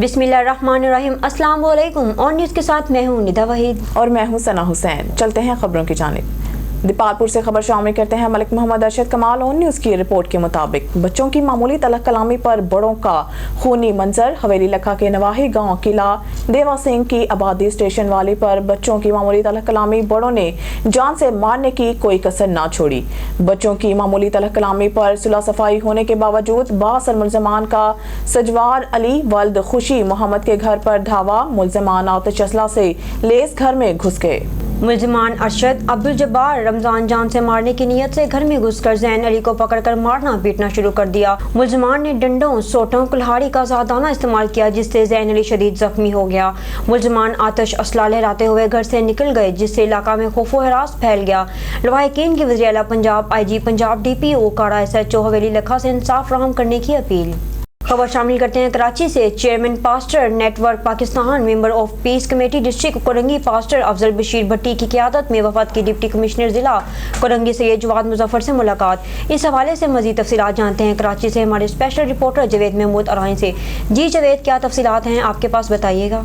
बिस्मिल्लाहिर्रहमानिर्रहीम। अस्सलाम वालेकुम। ऑन न्यूज़ के साथ मैं हूँ निदा वहीद और मैं हूँ सना हुसैन। चलते हैं खबरों की जानिब। दीपालपुर से खबर शामिल करते हैं। मलिक मोहम्मद अरशद कमाल ऑन न्यूज़ की रिपोर्ट के मुताबिक बच्चों की मामूली तलख कलामी पर बड़ों का खूनी मंजर। हवेली लखा के नवाही गांव किला देवा सिंह की आबादी स्टेशन वाली पर बच्चों की मामूली तलख कलामी बड़ों ने जान से मारने की कोई कसर ना छोड़ी। बच्चों की मामूली तलख कलामी पर सुलह सफाई होने के बावजूद बासर मुल्ज़मान का सजवार अली वल्द खुशी मोहम्मद के घर पर धावा। मुल्ज़मान आतिश असला से लेस घर में घुस गए। मुल्ज़मान अरशद अब्दुल जब्बार रमजान जान से मारने की नीयत से घर में घुसकर जैन अली को पकड़कर मारना पीटना शुरू कर दिया। मुल्ज़मान ने डंडों, सोटों, कुल्हाड़ी का ज़ादाना इस्तेमाल किया जिससे जैन अली शदीद जख्मी हो गया। मुल्ज़मान आतिश असला लहराते हुए घर से निकल गए जिससे इलाका में खौफ व हरास फैल गया। लवाहिकीन की वज़ीर आला पंजाब, IG पंजाब, DPO काड़ा SHO हवेली लखा से इंसाफ फराहम करने की अपील। खबर शामिल करते हैं कराची से। Chairman pastor network Pakistan, member of peace committee district Korangi pastor Afzal Bashir Bhatti की क़यादत में वफद की डिप्टी कमिश्नर जिला कोरंगी सैयद जवाद मुजफ्फर से मुलाकात। इस हवाले से मज़ीद तफसीलात जानते हैं कराची से हमारे स्पेशल रिपोर्टर जवेद महमूद अराइन से। जी जवेद, क्या तफसीलात हैं आपके पास, बताइएगा।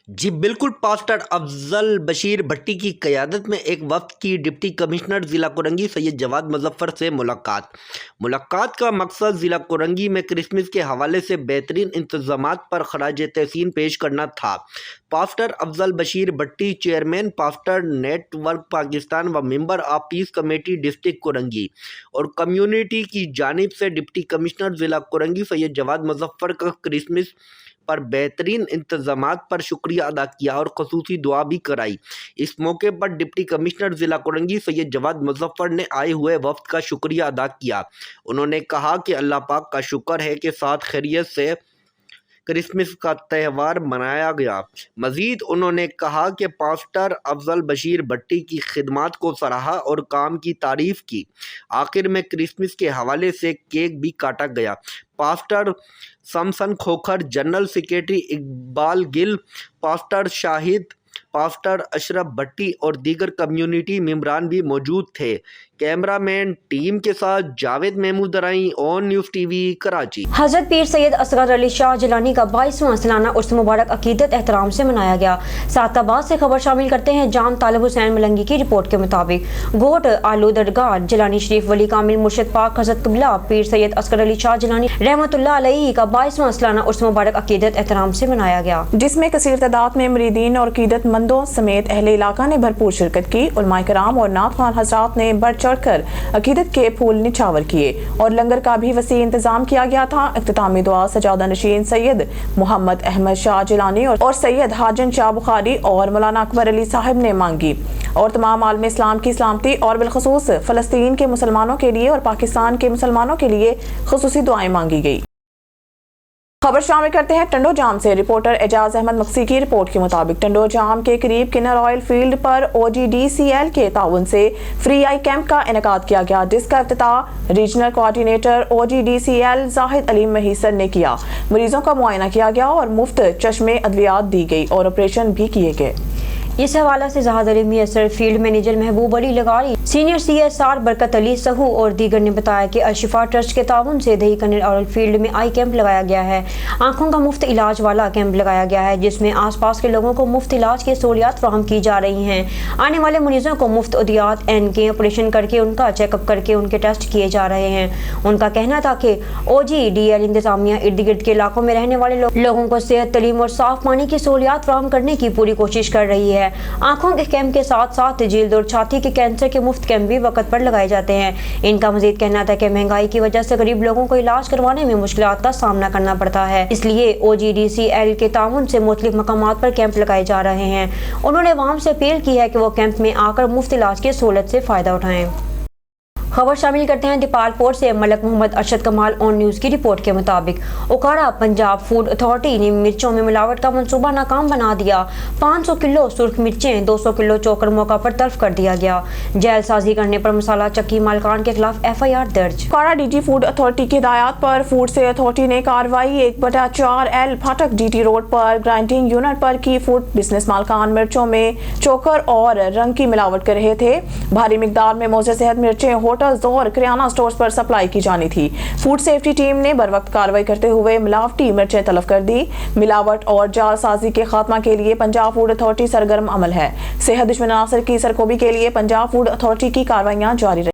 जी बिल्कुल, पास्टर अफजल बशीर भट्टी की क़यादत में एक वफ्द की डिप्टी कमिश्नर ज़िला कोरंगी सैयद जवाद मुजफ्फर से मुलाकात का मकसद ज़िला कोरंगी में क्रिसमस के हवाले से बेहतरीन इंतज़ामात पर खराज तहसीन पेश करना था। पास्टर अफजल बशीर भट्टी, चेयरमैन पास्टर नेटवर्क पाकिस्तान व member of peace committee district Korangi और कम्युनिटी की जानिब से डिप्टी कमिश्नर ज़िला कोरंगी सैयद जवाद मुजफ्फर का क्रिसमस पर बेहतरीन इंतजामात पर शुक्रिया अदा किया और खसूसी दुआ भी कराई। इस मौके पर डिप्टी कमिश्नर ज़िला कोरंगी सैयद जवाद मुजफ्फर ने आए हुए वफ्द का शुक्रिया अदा किया। उन्होंने कहा कि अल्लाह पाक का शुक्र है कि साथ खैरियत से क्रिसमस का त्यौहार मनाया गया। मज़ीद उन्होंने कहा कि पास्टर अफजल बशीर भट्टी की खिदमत को सराहा और काम की तारीफ़ की। आखिर में क्रिसमस के हवाले से केक भी काटा गया। Pastor Samson Khokhar, general secretary Iqbal Gill, pastor Shahid, pastor Ashraf Bhatti और दीगर कम्युनिटी मेंबरान भी मौजूद थे। कैमरामैन टीम के साथ जावेद महमूद अराई, ऑन न्यूज़ TV कराची। हज़रत पीर सैयद असगर अली शाह जिलानी का 22वां सालाना उर्स मुबारक अकीदत एहतराम से मनाया गया। सादाबाद से खबर शामिल करते हैं। जाम तालिब हुसैन मलंगी की रिपोर्ट के मुताबिक गोट आलू दरगाह जिलानी शरीफ वली कामिल मुर्शिद पाक हज़रत क़िबला पीर सैयद असगर अली शाह जिलानी रहमतुल्लाह अलैहि का 22वां सालाना उर्स मुबारक अकीदत एहतराम से मनाया गया, जिसमें कसीर तादाद में मुरीदीन और अकीदतमंदों समेत अहले इलाका ने भरपूर शिरकत की। उलमाए कराम और नात ख़्वान हज़रात ने बढ़ चढ़कर अकीदत के फूल निछावर किए और लंगर का भी वसी इंतजाम किया गया था। इख्तितामी दुआ सजादा नशीन सैयद मोहम्मद अहमद शाह जिलानी और सैयद हाजन शाह बुखारी और मौलाना अकबर अली साहब ने मांगी और तमाम आलम इस्लाम की सलामती और बिलखसूस फ़लस्तीन के मुसलमानों के लिए और पाकिस्तान के मुसलमानों के लिए खुसूसी दुआएं मांगी गई। खबर शामिल करते हैं टंडो जाम से। रिपोर्टर एजाज अहमद मक्सी की रिपोर्ट के मुताबिक टंडो जाम के करीब किन्नर ऑयल फील्ड पर OGDCL के ताउन से फ्री आई कैंप का इनेकाद किया गया, जिसका इफ्तिताह regional coordinator OGDCL Zahid Ali Mahesar ने किया। मरीजों का मुआयना किया गया और मुफ्त चश्मे अद्वियात दी गई और ऑपरेशन भी किए गए। इस हवाले से जहाद अली मियसर, फील्ड मैनेजर महबूब अली लगारी, सीनियर CSR बरकत अली सहू और दीगर ने बताया कि अशिफा ट्रस्ट के ताउन से दही कन्नर ऑयल फील्ड में आई कैंप लगाया गया है। आंखों का मुफ्त इलाज वाला कैंप लगाया गया है जिसमें आसपास के लोगों को मुफ्त इलाज की सहूलियात फराहम की जा रही हैं। आने वाले मरीजों को मुफ्त अदियात के ऑपरेशन करके उनका चेकअप करके उनके टेस्ट किए जा रहे हैं। उनका कहना था कि OGDL इंतजामिया इर्द गिर्द के इलाकों में रहने वाले लोगों को सेहत, तलीम और साफ पानी की सहूलियात फराहम करने की पूरी कोशिश कर रही है। आंखों के कैंप के साथ साथ जिल्द और छाती के कैंसर के मुफ्त कैंप भी वक्त पर लगाए जाते हैं। इनका मजीद कहना था कि महंगाई की वजह से गरीब लोगों को इलाज करवाने में मुश्किलात का सामना करना पड़ता है, इसलिए OGDCL के ताउन से मुख्तलिफ मकामात पर कैंप लगाए जा रहे हैं। उन्होंने अवाम से अपील की है कि वो कैंप में आकर मुफ्त इलाज की सहूलत से फ़ायदा उठाएं। खबर शामिल करते हैं दीपालपुर से। मलिक मोहम्मद अरशद कमाल ऑन न्यूज़ की रिपोर्ट के मुताबिक उकाड़ा पंजाब फूड अथॉरिटी ने मिर्चों में मिलावट का मंसूबा नाकाम बना दिया। 500 किलो सुर्ख मिर्चें, 200 किलो चोकर मौका पर तल्फ कर दिया गया। जेलसाजी करने पर मसाला चक्की मालकान के खिलाफ FIR दर्ज। उकाड़ा DG फूड अथॉरिटी की हिदायत पर फूड से अथॉरिटी ने कार्रवाई 1/4L फाटक GT रोड पर ग्राइंडिंग यूनिट पर की। फूड बिजनेस मालकान मिर्चों में चोकर और रंग की मिलावट कर रहे थे। भारी मिकदार में मोज़े सेहत मिर्चें होटल होटल्स और किराना स्टोर्स पर सप्लाई की जानी थी। फूड सेफ्टी टीम ने बर वक्त कार्रवाई करते हुए मिलावटी मिर्चें तलब कर दी। मिलावट और जालसाजी के खात्मा के लिए पंजाब फूड अथॉरिटी सरगर्म अमल है। सेहत दुश्मन अनासर की सरकोबी के लिए पंजाब फूड अथॉरिटी की कार्रवाइयां जारी रही।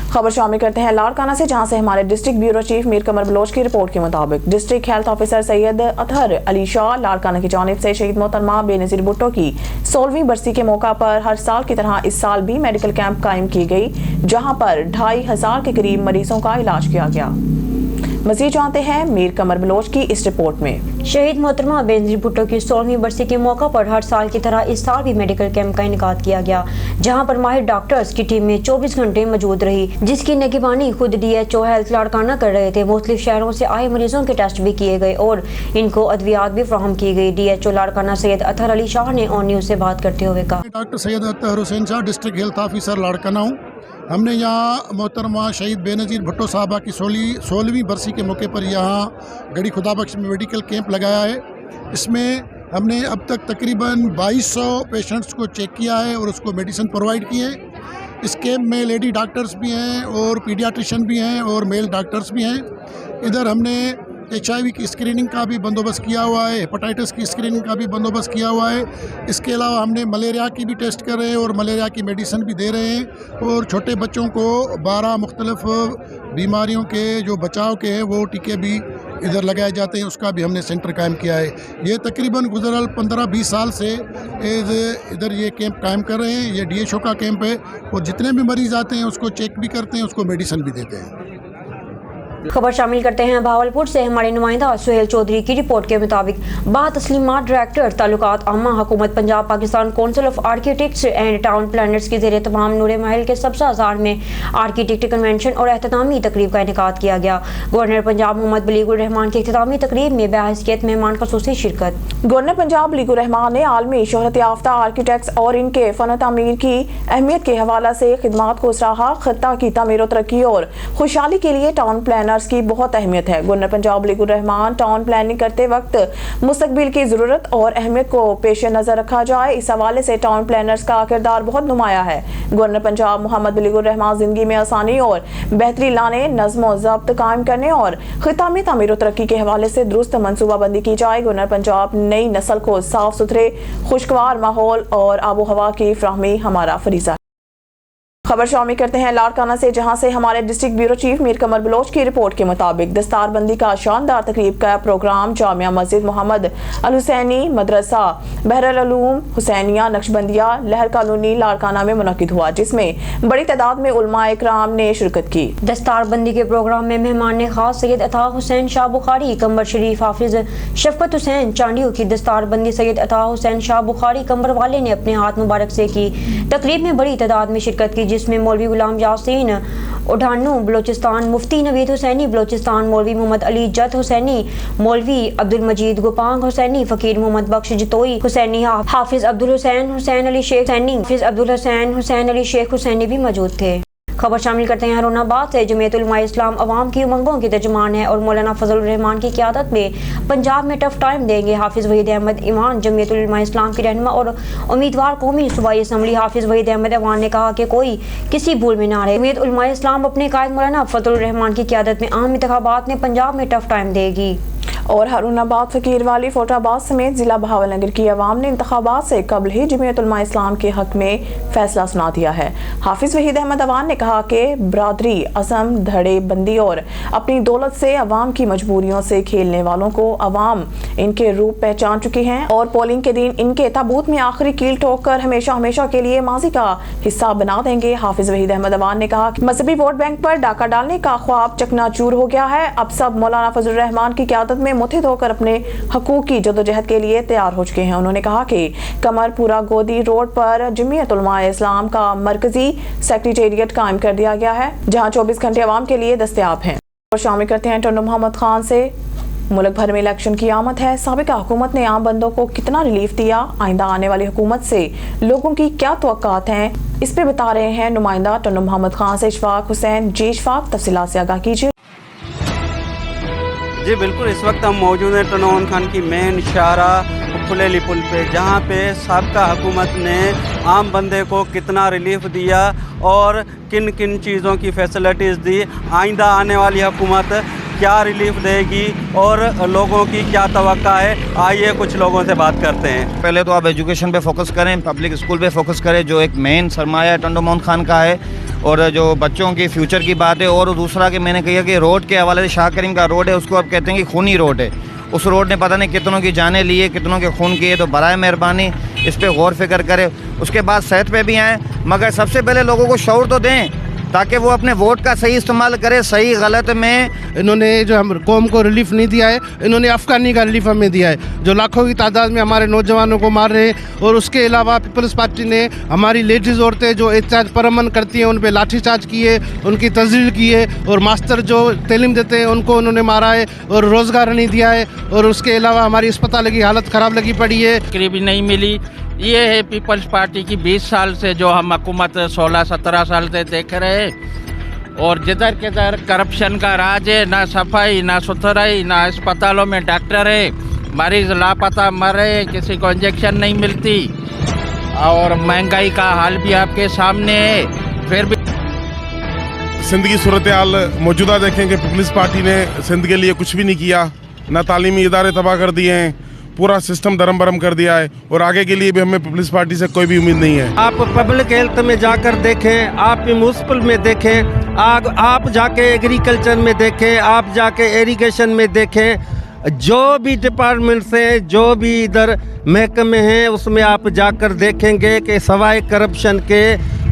खबर शामिल करते हैं लाड़काना से, जहां से हमारे डिस्ट्रिक्ट ब्यूरो चीफ मीर कमर बलोच की रिपोर्ट के मुताबिक district health officer Syed Athar Ali Shah Larkana की जानिब से शहीद मोहतरमा बेनजीर भुट्टो की 16वीं बरसी के मौका पर हर साल की तरह इस साल भी मेडिकल कैंप कायम की गई, जहां पर 2500 के करीब मरीजों का इलाज किया गया। मजीद जानते हैं मीर कमर बलोच की इस रिपोर्ट में। शहीद मोहतरमा बेनजीर भुट्टो की 16वीं बरसी के मौका पर हर साल की तरह इस साल भी मेडिकल कैंप का इनेकाद किया गया, जहां पर माहिर डॉक्टर्स की टीम में 24 घंटे मौजूद रही, जिसकी निगरानी खुद DHO हेल्थ लाड़काना कर रहे थे। मुख्तलिफ शहरों से आए मरीजों के टेस्ट भी किए गए और इनको अद्वियात भी फराहम की गई। DHO लाड़काना सैयद अतहर अली शाह ने ऑन न्यूज से बात करते हुए कहा, doctor Syed Athar Hussain Shah, district health officer Larkana हूँ। हमने यहाँ मोहतरमा शहीद बेनजीर भुट्टो साहबा की 16वीं बरसी के मौके पर यहाँ गढ़ी खुदाबख्श में मेडिकल कैंप लगाया है। इसमें हमने अब तक तकरीबन 2200 पेशेंट्स को चेक किया है और उसको मेडिसिन प्रोवाइड की है। इस कैंप में लेडी डॉक्टर्स भी हैं और पीडियाट्रिशियन भी हैं और मेल डॉक्टर्स भी हैं। इधर हमने HIV की स्क्रीनिंग का भी बंदोबस्त किया हुआ है, हेपेटाइटिस की स्क्रीनिंग का भी बंदोबस्त किया हुआ है। इसके अलावा हमने मलेरिया की भी टेस्ट कर रहे हैं और मलेरिया की मेडिसिन भी दे रहे हैं। और छोटे बच्चों को 12 मुख्तलिफ बीमारियों के जो बचाव के हैं वो टीके भी इधर लगाए जाते हैं, उसका भी हमने सेंटर कायम किया है। ये तकरीबन गुज़रल 15-20 साल से इधर ये कैंप कायम कर रहे हैं। ये DHO का कैंप है और जितने भी मरीज़ आते हैं उसको चेक भी करते हैं, उसको मेडिसिन भी देते हैं। खबर शामिल करते हैं भावलपुर से, हमारे नुमाइंदा सुहेल चौधरी की रिपोर्ट के मुताबिक तस्लीमात डायरेक्टर ताल्लुकात आमा हुकूमत Punjab Pakistan council of architects and town planners के ज़ेर तमाम नूर महल के सबसा हजार में आर्किटेक्ट कन्वेंशन और एहतमामी तकरीब का इनेकाद किया गया। गवर्नर पंजाब मोहम्मद बलीगुर रहमान की इख्तितामी तकरीब में बहैसियत मेहमान खसूसी शिरकत। गवर्नर पंजाब बलीगुर रहमान ने आलमी शोहरत याफ्ता आर्किटेक्ट्स और इनके फन तामीर की अहमियत के हवाला से खिदमात को सराहा। खत्ता की तामीर तरक्की और खुशहाली के लिए टाउन प्लानर्स की बहुत अहमियत है। Governor Punjab Baligur Rahman town planning करते वक्त मुस्तकबिल की जरूरत और अहमियत को पेश नजर रखा जाए, इस हवाले से टाउन प्लानर्स का किरदार बहुत नुमाया है। गवर्नर पंजाब मोहम्मद बलीगुर रहमान जिंदगी में आसानी और बेहतरी लाने, नज़्म ज़ब्त कायम करने और खितामी तामीर तरक्की के हवाले से दुरुस्त मनसूबाबंदी की जाए। गवर्नर पंजाब नई नस्ल को साफ सुथरे खुशगवार माहौल और आबो हवा की फ्राहमी हमारा फरीजा। खबर शामिल करते हैं लाड़काना से, जहां से हमारे डिस्ट्रिक्ट ब्यूरो चीफ मीर कमर बलोच की रिपोर्ट के मुताबिक दस्तारबंदी का शानदार तकरीब का प्रोग्राम जामिया मस्जिद मोहम्मद अल हुसैनी मदरसा बहरुल उलूम हुसैनिया नक्शबंदिया लहर कॉलोनी लाड़काना में मुनक्किद हुआ, जिसमें बड़ी तादाद में उलमाए इकराम ने शिरकत की। दस्तारबंदी के प्रोग्राम में मेहमान खास सैयद अता हुसैन शाह बुखारी, कंबर शरीफ हाफिज शफकत हुसैन चांडियों की दस्तारबंदी सैयद अता हुसैन शाह बुखारी कंबर वाले ने अपने हाथ मुबारक से की। तकरीब में बड़ी तादाद में शिरकत की, जिसमें मौलवी गुलाम यासीन उठानू बलोचिस्तान, मुफ्ती नवीद हुसैनी बलोचिस्तान, मौलवी मोहम्मद अली जद हुसैनी, मौलवी अब्दुल मजीद गोपांग हुसैनी, फकीर मोहम्मद बख्श जतोई हुसैनी, हाफिज अब्दुल हुसैन हुसैन अली शेख हुसैनी, हाफिज अब्दुल हुसैन हुसैन अली शेख हुसैनी भी मौजूद थे। खबर शामिल करते हैं हरोनाबाद से, जमीयत उलमा इस्लाम अवाम की उमंगों की तर्जुमान है और मौलाना फजल रहमान की क़यादत में पंजाब में टफ टाइम देंगे। हाफिज वहीद अहमद ईमान जमीयत उलमा इस्लाम की रहनुमा और उम्मीदवार कौमी सूबाई असम्बली हाफिज वहीद अहमद अवान ने कहा कि कोई किसी भूल में ना रहे। जमीयत उलमा इस्लाम अपने कायद मौलाना फजल रहमान की क़यादत में आम इंतखाबात में पंजाब में टफ टाइम देगी। और हरुनाबाद फकीर वाली फोटाबाद समेत जिला बहावलनगर की आवाम ने इंतखाबात से कबल ही जमीयत उलमा इस्लाम के हक में फैसला सुना दिया है। हाफिज वहीद अहमद अवान ने कहा कि बरादरी अज़म धड़े बंदी और अपनी दौलत से अवाम की मजबूरियों से खेलने वालों को अवाम इनके रूप पहचान चुकी हैं और पोलिंग के दिन इनके ताबूत में आखिरी कील ठोक कर हमेशा हमेशा के लिए माजी का हिस्सा बना देंगे। हाफिज वहीद अहमद अवान ने कहा कि मजहबी वोट बैंक पर डाका डालने का ख्वाब चकनाचूर हो गया है। अब सब मौलाना फजल रहमान की क़यादत में मुत्हिद होकर अपने हकूक की जदोजहद के लिए तैयार हो चुके हैं। उन्होंने कहा कि कमरपुरा गोदी रोड पर जमीयत उलमा इस्लाम का मरकजी सेक्रेटेरिएट कायम कर दिया गया है, जहां 24 घंटे आवाम के लिए दस्तयाब हैं। और शामिल करते हैं टंडो मोहम्मद खान से, मुल्क भर में इलेक्शन की आमद है। साबिका हुकूमत ने आम बंदों को कितना रिलीफ दिया, आइंदा आने वाली हुकूमत से लोगों की क्या तवक्कात हैं, इस पे बता रहे हैं नुमाइंदा टंडो मोहम्मद खान से इशफाक हुसैन। जी इशफाक, तफसीलात से आगाह कीजिए। जी बिल्कुल, इस वक्त हम मौजूद हैं टंडो मोहम्मद खान की मेन शाहराह फुलेली पुल पे, जहाँ पे साबका हुकूमत ने आम बंदे को कितना रिलीफ दिया और किन किन चीज़ों की फैसिलिटीज़ दी। आइंदा आने वाली हुकूमत क्या रिलीफ देगी और लोगों की क्या तवक्का है, आइए कुछ लोगों से बात करते हैं। पहले तो आप एजुकेशन पे फोकस करें, पब्लिक स्कूल पे फोकस करें, जो एक मेन सरमाया टंडो मोहम्मद खान का है, और जो बच्चों की फ्यूचर की बात है। और दूसरा कि मैंने कहा कि रोड के हवाले से शाह करीम का रोड है, उसको आप कहते हैं कि खूनी रोड है। उस रोड ने पता नहीं कितनों की जानें लिए, कितनों के खून किए, तो बराए मेहरबानी इस पर गौर फिक्र करें। उसके बाद सेहत पे भी आएँ, मगर सबसे पहले लोगों को शऊर तो दें ताकि वो अपने वोट का सही इस्तेमाल करे। सही गलत में इन्होंने जो हम कौम को रिलीफ नहीं दिया है, इन्होंने अफगानी का रिलीफ हमें दिया है, जो लाखों की तादाद में हमारे नौजवानों को मार रहे हैं। और उसके अलावा पीपल्स पार्टी ने हमारी लेडीज़ औरतें जो एहतजाज परअमन करती हैं उन पर लाठीचार्ज किए, उनकी तजलील की है, और मास्टर जो तालीम देते हैं उनको उन्होंने मारा है और रोज़गार नहीं दिया है। और उसके अलावा हमारी अस्पताल की हालत ख़राब लगी पड़ी है, करीबी नहीं मिली। ये है पीपल्स पार्टी की 20 साल से जो हम हुकूमत 16-17 साल से देख रहे हैं, और जिधर किधर करप्शन का राज है, ना सफाई ना सुथराई, ना अस्पतालों में डॉक्टर है, मरीज लापता मर रहे हैं, किसी को इंजेक्शन नहीं मिलती, और महंगाई का हाल भी आपके सामने है। फिर भी सिंध की सूरत हाल मौजूदा देखें कि पीपल्स पार्टी ने सिंध के लिए कुछ भी नहीं किया, ना तालीमी इदारे तबाह कर दिए हैं, पूरा सिस्टम धर्म भरम कर दिया है, और आगे के लिए भी हमें पीपल्स पार्टी से कोई भी उम्मीद नहीं है। आप पब्लिक हेल्थ में जाकर देखें, आप म्यूनसिपल में देखें, आप जाके एग्रीकल्चर में देखें, आप जाके इरिगेशन में देखें, जो भी डिपार्टमेंट्स हैं, जो भी इधर महकमे हैं, उसमें आप जाकर देखेंगे कि सवाए करप्शन के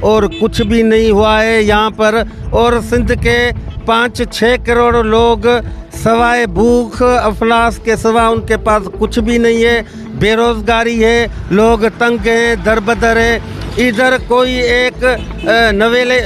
और कुछ भी नहीं हुआ है यहाँ पर। और सिंध के 5-6 करोड़ लोग सवाए भूख अफलास के सिवा उनके पास कुछ भी नहीं है, बेरोज़गारी है, लोग तंग हैं, दरबदर है। इधर कोई एक नवेले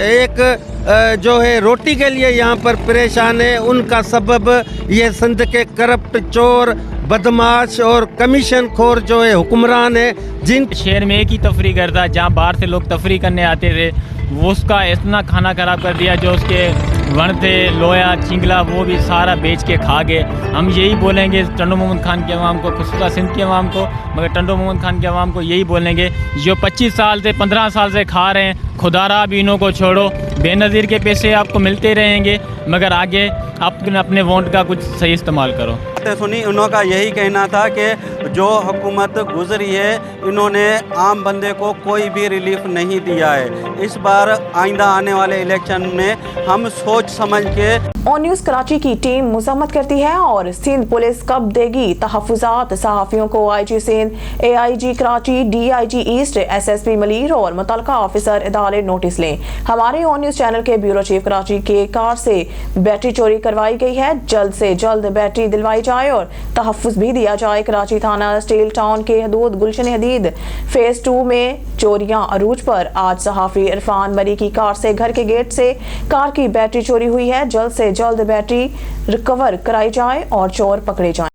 जो है रोटी के लिए यहाँ पर परेशान है, उनका सबब ये सिंध के करप्ट चोर बदमाश और कमीशन खोर जो है हुक्मरान है, जिन शहर में एक ही तफरी करता, जहाँ बाहर से लोग तफरी करने आते थे, वो उसका इतना खाना खराब कर दिया, जो उसके वण थे लोया चिंगला वो भी सारा बेच के खा गए। हम यही बोलेंगे टंडो मोहम्मद खान के अवाम को, खुसूसा सिंध के अवाम को, मगर टंडो मोहम्मद खान के अवाम को यही बोलेंगे जो 25 साल से 15 साल से खा रहे हैं, खुदारा भी इन्हों को छोड़ो, बेनज़ीर के पैसे आपको मिलते रहेंगे, मगर आगे आप अपने वोट का कुछ सही इस्तेमाल करो। सुनी उनका यही कहना था कि जो हुकूमत गुजरी है, इन्होंने आम बंदे को कोई भी रिलीफ नहीं दिया है। इस बार आइंदा आने वाले इलेक्शन में हम सोच समझ के। ऑन न्यूज़ कराची की टीम मजम्मत करती है और सिंध पुलिस कब देगी तहफ़्फ़ुज़ात सहाफ़ियों को। IG Sindh, AIG Karachi, DIG east, SSP Malir और मुतल्लिका ऑफिसर इदारे नोटिस लें। हमारे ऑन न्यूज़ चैनल के ब्यूरो चीफ कराची के कार से बैटरी चोरी करवाई गई है, जल्द से जल्द बैटरी दिलवाई जाए और तहफ़्फ़ुज़ भी दिया जाए। कराची थाना स्टील टाउन के हदूद गुलशन हदीद फेज़ 2 में चोरियां अरूज पर। आज सहाफ़ी इरफान मरी की कार से घर के गेट से कार की बैटरी चोरी हुई है, जल्द से जल्द बैटरी रिकवर कराई जाए और चोर पकड़े जाएं।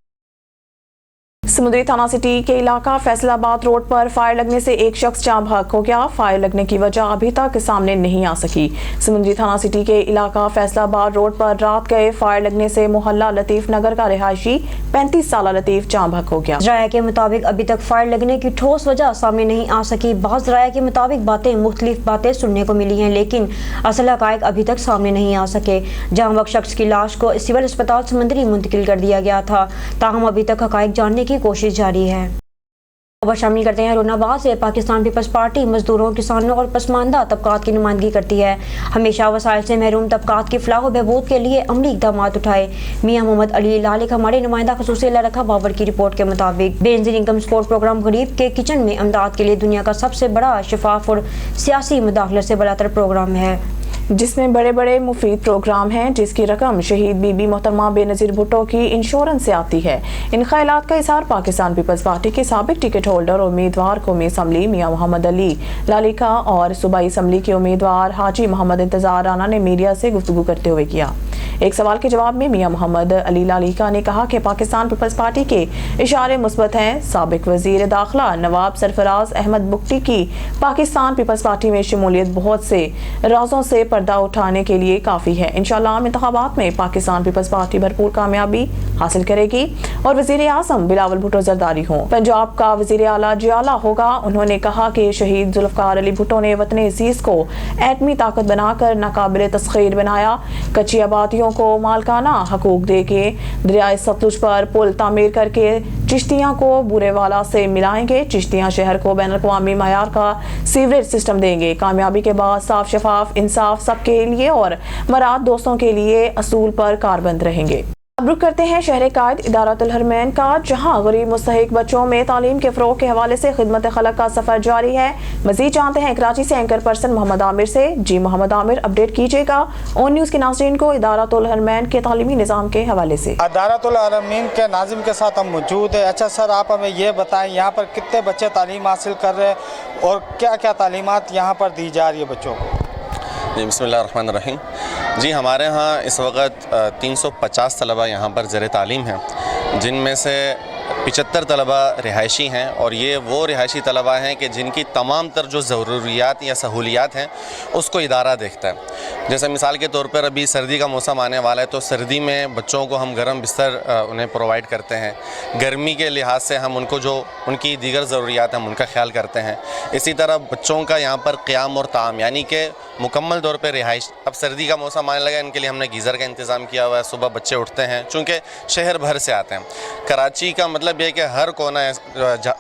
समुद्री थाना सिटी के इलाका फैसलाबाद रोड पर फायर लगने से एक शख्स जाँ बहक हो गया। फायर लगने की वजह अभी तक सामने नहीं आ सकी। समुद्री थाना सिटी के इलाका फैसलाबाद रोड पर रात गए फायर लगने से मोहल्ला लतीफ नगर का रिहायशी 35 साल लतीफ जाँ बहक हो गया। ज़राए के मुताबिक अभी तक फायर लगने की ठोस वजह सामने नहीं आ सकी। बहुत ज़राए के मुताबिक मुख्तलिफ बातें सुनने को मिली हैं, लेकिन असल हक़ाइक़ अभी तक सामने नहीं आ सके। जाँ बहक शख्स की लाश को सिविल अस्पताल समंदरी मुंतकिल कर दिया गया था, ताहम अभी तक हक़ाइक़ जानने की कोशिश जारी है। खबर शामिल करते हैं रोनाबाद से। पाकिस्तान पीपल्स पार्टी मजदूरों, किसानों और पसमानदा तबकात की नुमाइंदगी करती है। हमेशा वसाइल से महरूम तबकात की फलाह व बहबूद के लिए अमली इक़दाम उठाए। मियाँ मोहम्मद अली लालिक हमारे नुमाइंदा खसूसी लरखा बाबर की रिपोर्ट के मुताबिक बेनज़ीर इनकम सपोर्ट प्रोग्राम गरीब के किचन में अमदाद के लिए दुनिया का सबसे बड़ा शफाफ और सियासी मुदाखलत से बलातर प्रोग्राम है, जिसमें बड़े बड़े मुफीद प्रोग्राम हैं, जिसकी रकम शहीद बीबी मोहतरमा बेनज़ीर भुट्टो की इंश्योरेंस से आती है। इन ख्यालात का इज़हार पाकिस्तान पीपल्स पार्टी के साबिक टिकट होल्डर और उम्मीदवार कौमी असम्बली मियाँ मोहम्मद अली लालिका और सूबाई असम्बली के उम्मीदवार हाजी मोहम्मद इंतज़ार राना ने मीडिया से गुफ्तगू करते हुए किया। एक सवाल के जवाब में मियाँ मोहम्मद अली लालिका ने कहा कि पाकिस्तान पीपल्स पार्टी के इशारे मुस्बत हैं। साबिक वज़ीर दाखिला नवाब सरफराज अहमद बुगटी की पाकिस्तान पीपल्स पार्टी में शमूलियत बहुत से राजों से से पर्दा उठाने के लिए काफ़ी है। इंशाअल्लाह इंतखाबात में पाकिस्तान पीपल्स पार्टी भरपूर कामयाबी हासिल करेगी और वज़ीर आज़म बिलावल भुट्टो जरदारी हों। पंजाब का वज़ीर आला जियाला होगा। उन्होंने कहा कि शहीद जुल्फ़िकार अली भुट्टो ने वतन अज़ीज़ को एटमी ताकत बनाकर नाकाबिल तस्ख़ीर बनाया। कच्ची आबादियों को मालकाना हकूक दे के दरियाए सतलुज पर पुल तामीर करके चिश्तियाँ को बूरेवाला से मिलाएंगे। चिश्तियाँ शहर को बैनुल-अक़वामी मयार का सीवरेज सिस्टम देंगे। कामयाबी के बाद साफ शफाफ इंसाफ सबके लिए और मराद दोस्तों के लिए असूल पर कारबंद रहेंगे। अब रुख करते हैं शहर कायद इदारतुल हरमैन का, जहां गरीब मुस्तहिक बच्चों में तालीम के फ़रोग़ के हवाले से खिदमत खलक का सफ़र जारी है। मज़ीद जानते हैं कराची से एंकर पर्सन मोहम्मद आमिर से। जी मोहम्मद आमिर, अपडेट कीजिएगा ऑन न्यूज़ के नाज़रीन को इदारतुल हरमैन के तालीमी निज़ाम के हवाले से। इदारतुल हरमैन के नाज़िम के साथ हम मौजूद है। अच्छा सर, आप हमें ये बताएं यहाँ पर कितने बच्चे तालीम हासिल कर रहे हैं और क्या क्या तालीमात यहाँ पर दी जा रही है बच्चों को? जी बिस्मिल्लाहिर्रहमानिर्रहीम। जी हमारे यहाँ इस वक्त 350 तलबा यहाँ पर ज़र तालीम हैं, जिनमें से 75 तलबा रिहायशी हैं और ये वो रिहायशी तलबा हैं कि जिनकी तमाम तर जो ज़रूरियात या सहूलियात हैं उसको इदारा देखता है। जैसे मिसाल के तौर पर अभी सर्दी का मौसम आने वाला है, तो सर्दी में बच्चों को हम गर्म बिस्तर उन्हें प्रोवाइड करते हैं। गर्मी के लिहाज से हम उनको जो उनकी दीगर ज़रूरियात हैं हम उनका ख्याल करते हैं। इसी तरह बच्चों का यहाँ पर क़याम और ताम यानी कि मुकम्मल तौर पर रिहाइश। अब सर्दी का मौसम आने लगा, इनके लिए हमने गीज़र का इंतज़ाम किया हुआ है। सुबह बच्चे उठते हैं, चूँकि शहर भर से आते हैं। कराची का मतलब ये कि हर कोना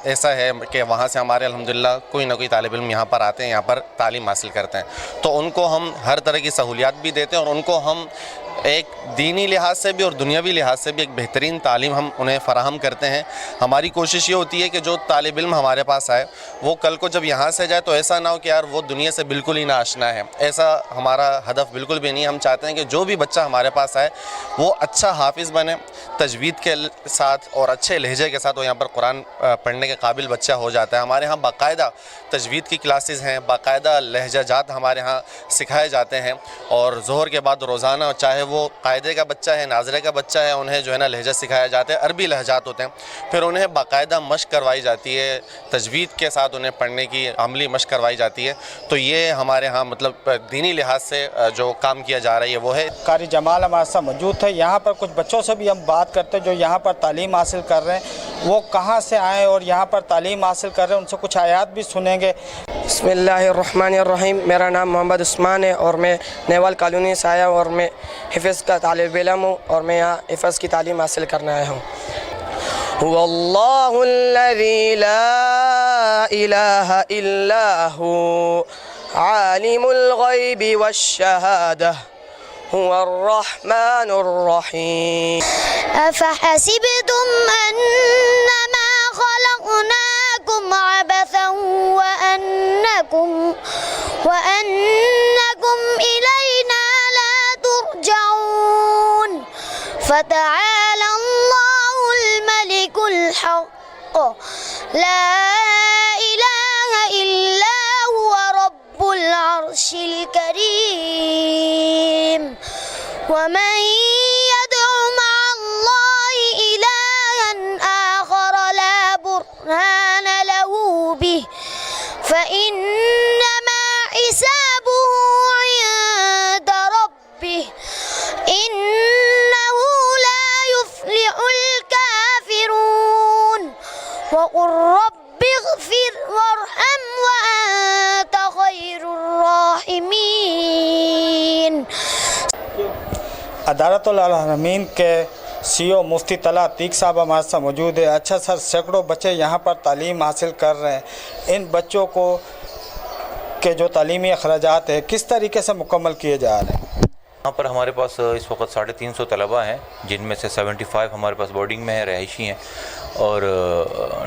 ऐसा है कि वहाँ से हमारे अल्हम्दुलिल्लाह कोई ना कोई तालिब इल्म यहाँ पर आते हैं, यहाँ पर तालीम हासिल करते हैं। तो उनको हम हर तरह की सहूलियात भी देते हैं और उनको हम एक दीनी लिहाज से भी और दुनियावी लिहाज से भी एक बेहतरीन तालीम हम उन्हें फ़राहम करते हैं। हमारी कोशिश ये होती है कि जो तालिब इल्म हमारे पास आए वो कल को जब यहाँ से जाए तो ऐसा ना हो कि यार वो दुनिया से बिल्कुल ही ना आशना है। ऐसा हमारा हदफ बिल्कुल भी नहीं। हम चाहते हैं कि जो भी बच्चा हमारे पास आए वो अच्छा हाफिज़ बने, तजवीद के साथ और अच्छे लहजे के साथ वो यहाँ पर कुरान पढ़ने के काबिल बच्चा हो जाता है। हमारे यहाँ बाकायदा तजवीद की क्लासेस हैं, बाकायदा लहजाजात हमारे यहाँ सिखाए जाते हैं और ज़ोहर के बाद रोज़ाना, चाहे वो कायदे का बच्चा है, नाज़रे का बच्चा है, उन्हें जो है ना लहजा सिखाया जाता है। अरबी लहजात होते हैं, फिर उन्हें बाकायदा मश्क करवाई जाती है, तजवीद के साथ उन्हें पढ़ने की अमली मश्क करवाई जाती है। तो ये हमारे यहाँ मतलब दीनी लिहाज से जो काम किया जा रहा है वो है। कारी जमाल हमारे साथ मौजूद थे। यहाँ पर कुछ बच्चों से भी हम बात करते हैं जो यहाँ पर तालीम हासिल कर रहे हैं, वो कहाँ से आए और यहाँ पर तालीम हासिल कर रहे हैं, उनसे कुछ आयात भी सुनेंगे। बिस्मिल्लाहिर्रहमानिर्रहीम। मेरा नाम मोहम्मद उस्मान है और मैं नेवाल कॉलोनी से आया और मैं हिफ़्ज़ का तालिब इल्म हूँ और मैं यहाँ हिफ़्ज़ की तालीम हासिल करने आया हूँ। हुवल्लाहुल्लज़ी ला इलाहा इल्ला हु आलिमुल ग़ैबि वश्शहादा हुवर्रहमानुर रहीम। अफ़हसिबतुम अन्नमा ख़लक़नाकुम अबसन व अन्नकुम इलैना ला तुरजऊन। फ़तआला अल्लाहुल मलिकुल हक़ ला इलाहा इल्ला हुवा रब्बुल अर्शिल करीम। वमन यदउ मअल्लाहि इलाहन आखर ला बुरहान लहू बिह फ़इन्नमा हिसाबुहु इंद रब्बिह इन्नहु ला युफ्लिहुल काफिरून। वक़ुल रब्बि इग़फिर वरहम व अंत खैरुर राहिमीन। इदारतुल हरमैन के CEO मुफ्ती तला अतीक साहब हमारे साथ मौजूद है। अच्छा सर, सैकड़ों बच्चे यहाँ पर तालीम हासिल कर रहे हैं, इन बच्चों को के जो तालीमी अखराजात है किस तरीके से मुकम्मल किए जा रहे हैं? यहाँ पर हमारे पास इस वक्त 350 तलबा हैं, जिनमें से 75 हमारे पास बोर्डिंग में है, रहायशी हैं। और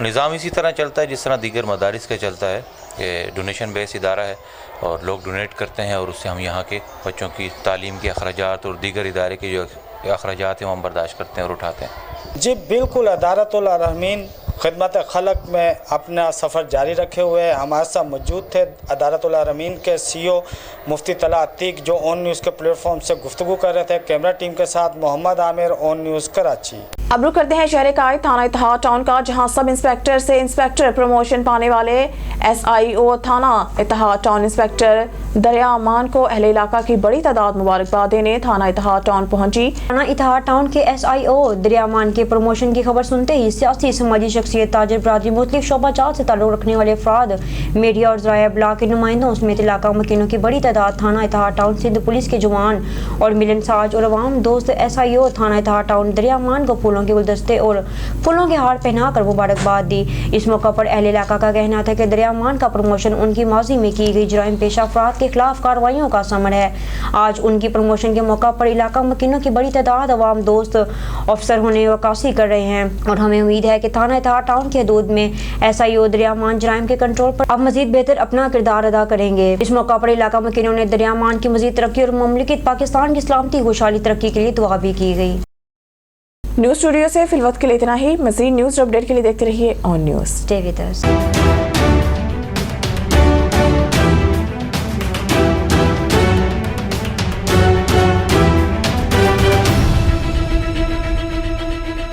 निज़ाम इसी तरह चलता है जिस तरह दीगर मदारिस का चलता है कि डोनेशन बेस इदारा है और लोग डोनेट करते हैं और उससे हम यहाँ के बच्चों की तालीम के अखराजात और दीगर इदारे के जो अखराजात हैं वो हम बर्दाश्त करते हैं और उठाते हैं। जी बिल्कुल, इदारतुल हरमैन खिदमत खलक में अपना सफ़र जारी रखे हुए हैं। हमारे साथ मौजूद थे अदालतुल हरमैन के CEO मुफ्ती तला अतीक जो ऑन न्यूज़ के प्लेटफॉर्म से गुफ्तगू कर रहे थे। कैमरा टीम के साथ मोहम्मद आमिर, ऑन न्यूज़ कराची। अब रुक करते हैं शहर का थाना इत्तेहाद टाउन का, जहां सब इंस्पेक्टर से इंस्पेक्टर प्रमोशन पाने वाले SIO थाना इत्तेहाद टाउन इंस्पेक्टर दरिया अमान को अहले इलाका की बड़ी तादाद मुबारकबाद देने थाना इत्तेहाद टाउन पहुंची। थाना इत्तेहाद टाउन के SIO दरिया अमान के प्रमोशन की खबर सुनते ही सियासी समाजी शख्सियत ताजर बरादरी मुख्तलिफ शोबाजात से ताल्लुक़ रखने वाले अफराद, मीडिया और ज़राए इब्लाग के नुमाइंदों समेत इलाका मकीनों की बड़ी तादाद थाना इत्तेहाद टाउन सिंध पुलिस के जवान और मिलनसाज और अवाम दोस्त SIO थाना इत्तेहाद टाउन दरिया अमान को फूलों के गुलदस्ते और फूलों के हार पहना कर मुबारकबाद दी। इस मौका पर अहले इलाका का कहना था कि दरिया अमान का प्रमोशन उनकी माजी में की गई जराइम पेशा अफराद के खिलाफ कार्रवाइयों का समर है। आज उनकी प्रमोशन के मौका पर इलाका मकीनों की बड़ी तादाद अवाम दोस्त अफसर होने वकासी कर रहे हैं और हमें उम्मीद है कि थाना इत्तेहाद टाउन के हदूद में SIO दरिया अमान जराइम के कंट्रोल पर अब मजीद बेहतर अपना किरदार अदा करेंगे। इस मौका पर इलाका मकीनों ने दरिया अमान की मजीद तरक्की और मुमलिकत पाकिस्तान की सलामती खुशहाली तरक्की के लिए दुआ भी की गई। न्यूज़ स्टूडियो से फिलवक्त के लिए इतना ही। मज़ीद न्यूज़ अपडेट के लिए देखते रहिए on news. Stay with us.